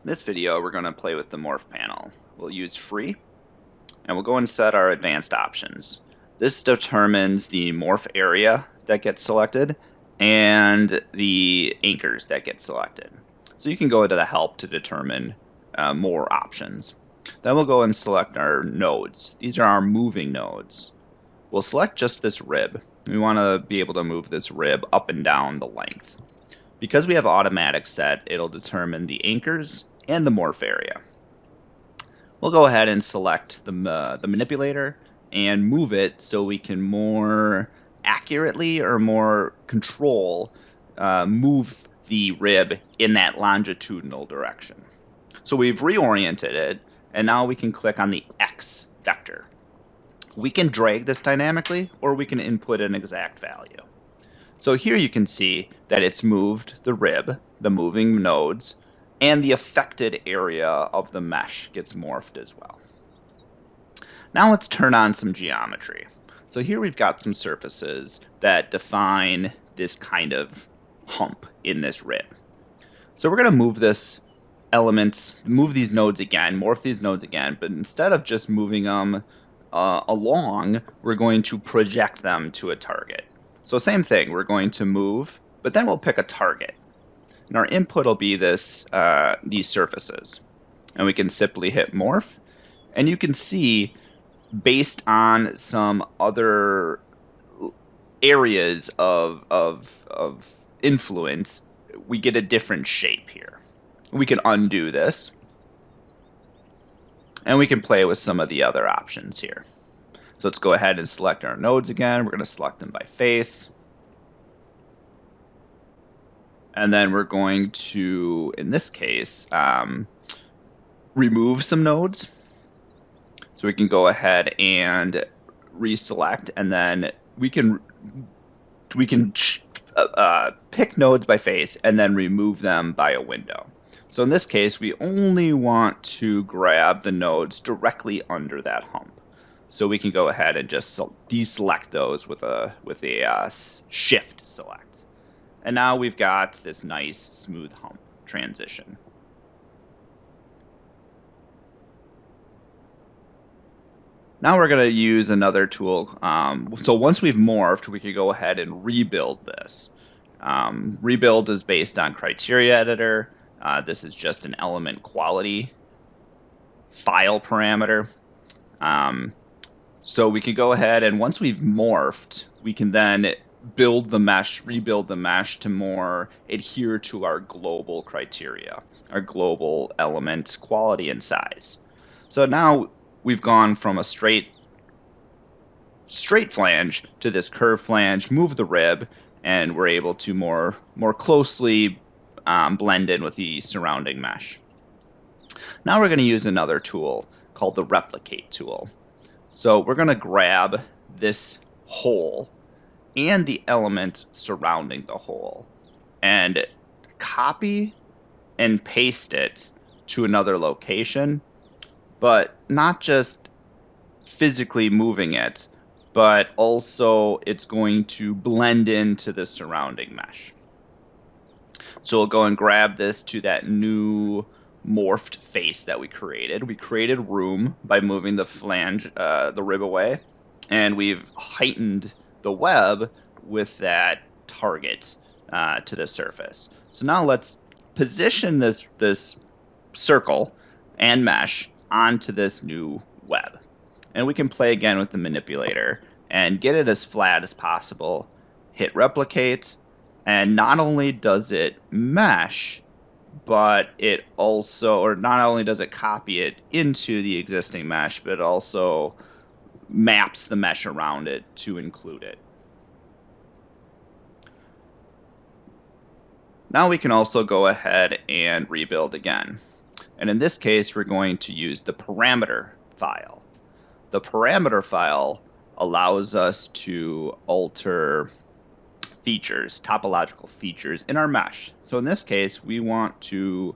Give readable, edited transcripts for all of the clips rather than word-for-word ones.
In this video, we're going to play with the Morph panel. We'll use free, and we'll go and set our advanced options. This determines the morph area that gets selected and the anchors that get selected. So you can go into the help to determine more options. Then we'll go and select our nodes. These are our moving nodes. We'll select just this rib. We want to be able to move this rib up and down the length. Because we have automatic set, it'll determine the anchors and the morph area. We'll go ahead and select the manipulator and move it so we can more accurately or more control move the rib in that longitudinal direction. So we've reoriented it, and now we can click on the X vector. We can drag this dynamically, or we can input an exact value. So here you can see that it's moved the rib, the moving nodes, and the affected area of the mesh gets morphed as well. Now let's turn on some geometry. So here we've got some surfaces that define this kind of hump in this rib. So we're going to move this element, move these nodes again, morph these nodes again, but instead of just moving them along, we're going to project them to a target. So same thing, we're going to move, but then we'll pick a target. And our input will be this these surfaces. And we can simply hit morph, and you can see based on some other areas of influence, we get a different shape here. We can undo this, and we can play with some of the other options here. So let's go ahead and select our nodes again. We're going to select them by face. And then we're going to, in this case, remove some nodes. So we can go ahead and reselect, and then we can pick nodes by face and then remove them by a window. So in this case, we only want to grab the nodes directly under that hump. So we can go ahead and just deselect those with a shift select. And now we've got this nice smooth hump transition. Now we're going to use another tool. So once we've morphed, we could go ahead and rebuild this. Rebuild is based on criteria editor. This is just an element quality file parameter. So we can go ahead, and once we've morphed, we can then build the mesh, rebuild the mesh to more adhere to our global criteria, our global element quality and size. So now we've gone from a straight flange to this curved flange, move the rib, and we're able to more closely blend in with the surrounding mesh. Now we're going to use another tool called the replicate tool. So we're going to grab this hole and the element surrounding the hole and copy and paste it to another location, but not just physically moving it, but also it's going to blend into the surrounding mesh. So we'll go and grab this to that new morphed face that we created. We created room by moving the flange, the rib away, and we've heightened the web with that target to the surface. So now let's position this circle and mesh onto this new web. And we can play again with the manipulator and get it as flat as possible. Hit replicate, and not only does it mesh, but it also, or not only does it copy it into the existing mesh, but it also maps the mesh around it to include it. Now we can also go ahead and rebuild again. And in this case, we're going to use the parameter file. The parameter file allows us to alter features, topological features in our mesh. So in this case, we want to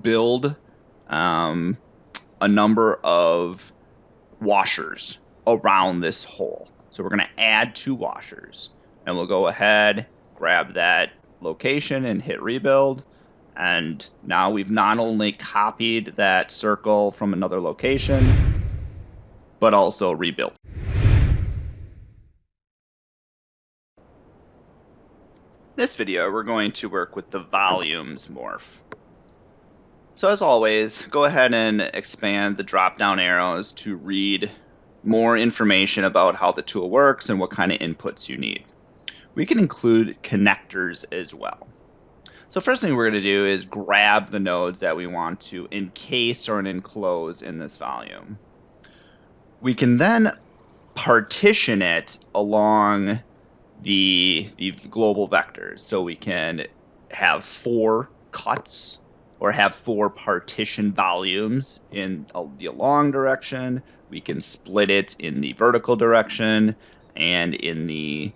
build a number of washers around this hole. So we're going to add 2 washers, and we'll go ahead, grab that location and hit rebuild. And now we've not only copied that circle from another location, but also rebuilt. In this video, we're going to work with the volumes morph. So as always, go ahead and expand the drop-down arrows to read more information about how the tool works and what kind of inputs you need. We can include connectors as well. So first thing we're going to do is grab the nodes that we want to encase or enclose in this volume. We can then partition it along the global vectors. So we can have 4 cuts or have 4 partition volumes in the along direction. We can split it in the vertical direction and in the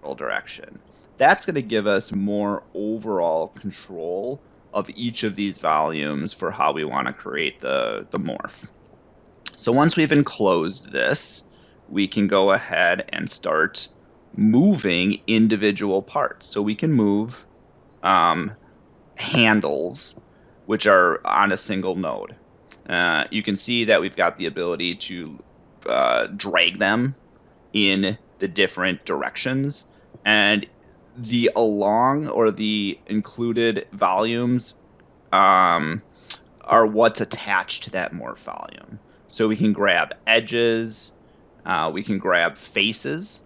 horizontal direction. That's going to give us more overall control of each of these volumes for how we want to create the morph. So once we've enclosed this, we can go ahead and start moving individual parts. So we can move handles, which are on a single node. You can see that we've got the ability to drag them in the different directions, and the along or the included volumes are what's attached to that morph volume. So we can grab edges, we can grab faces,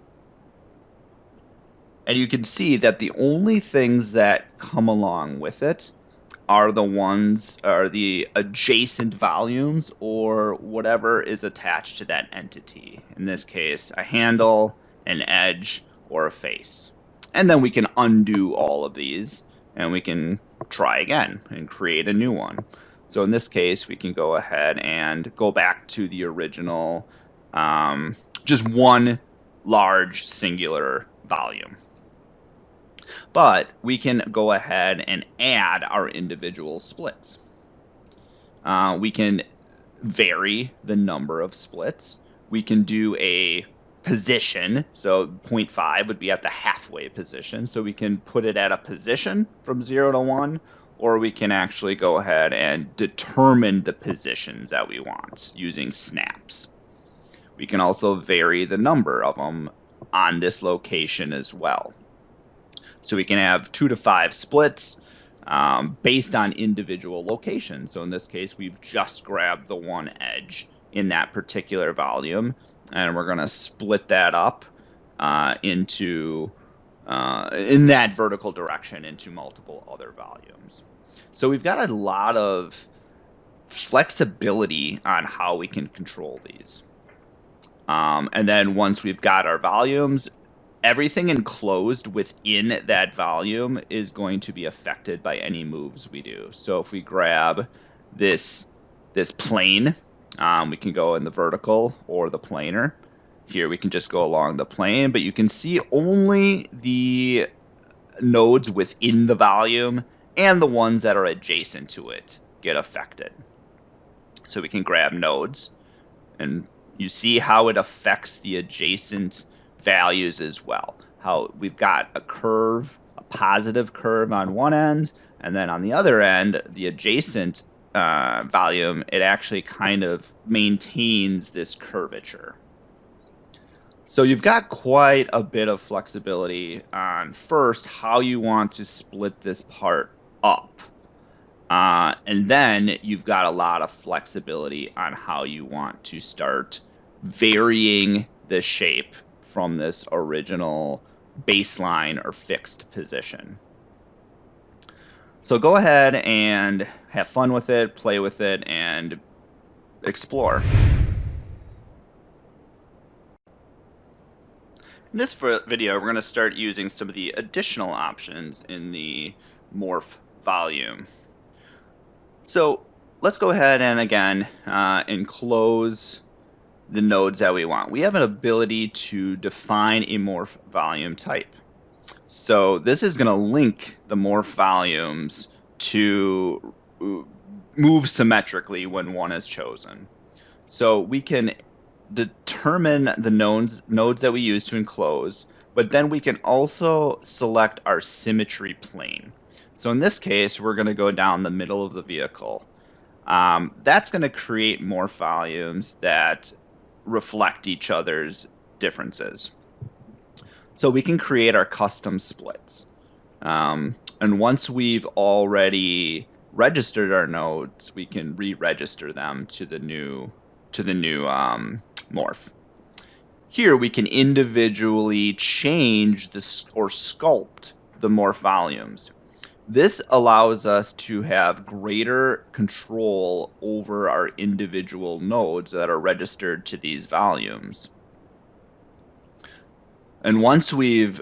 and you can see that the only things that come along with it are the adjacent volumes or whatever is attached to that entity. In this case, a handle, an edge, or a face. And then we can undo all of these and we can try again and create a new one. So in this case, we can go ahead and go back to the original, just one large singular volume. But we can go ahead and add our individual splits. We can vary the number of splits. We can do a position. So 0.5 would be at the halfway position. So we can put it at a position from 0 to 1, or we can actually go ahead and determine the positions that we want using snaps. We can also vary the number of them on this location as well. So we can have 2 to 5 splits based on individual locations. So in this case, we've just grabbed the one edge in that particular volume, and we're going to split that up into in that vertical direction into multiple other volumes. So we've got a lot of flexibility on how we can control these. And then once we've got our volumes, everything enclosed within that volume is going to be affected by any moves we do. So if we grab this plane, we can go in the vertical or the planar. Here we can just go along the plane, but you can see only the nodes within the volume and the ones that are adjacent to it get affected. So we can grab nodes, and you see how it affects the adjacent values as well. How we've got a curve, a positive curve on one end, and then on the other end, the adjacent volume, it actually kind of maintains this curvature. So you've got quite a bit of flexibility on first how you want to split this part up. And then you've got a lot of flexibility on how you want to start varying the shape from this original baseline or fixed position. So go ahead and have fun with it, play with it, and explore. In this video, we're going to start using some of the additional options in the morph volume. So let's go ahead and again enclose the nodes that we want. We have an ability to define a morph volume type. So this is going to link the morph volumes to move symmetrically when one is chosen. So we can determine the nodes that we use to enclose, but then we can also select our symmetry plane. So in this case, we're going to go down the middle of the vehicle. That's going to create morph volumes that reflect each other's differences. So we can create our custom splits. And once we've already registered our nodes, we can re-register them to the new morph. Here we can individually change or sculpt the morph volumes. This allows us to have greater control over our individual nodes that are registered to these volumes. And once we've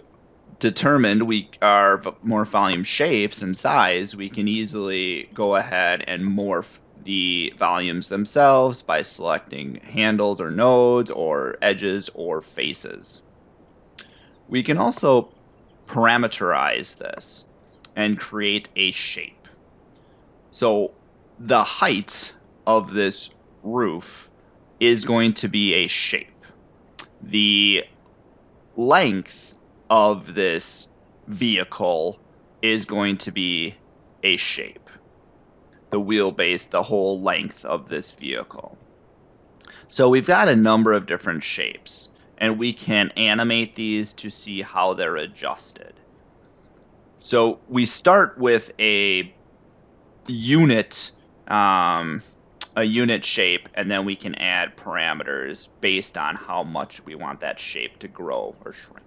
determined our morph volume shapes and size, we can easily go ahead and morph the volumes themselves by selecting handles or nodes or edges or faces. We can also parameterize this and create a shape. So the height of this roof is going to be a shape. The length of this vehicle is going to be a shape. The wheelbase, the whole length of this vehicle. So we've got a number of different shapes, and we can animate these to see how they're adjusted. So we start with a unit shape, and then we can add parameters based on how much we want that shape to grow or shrink.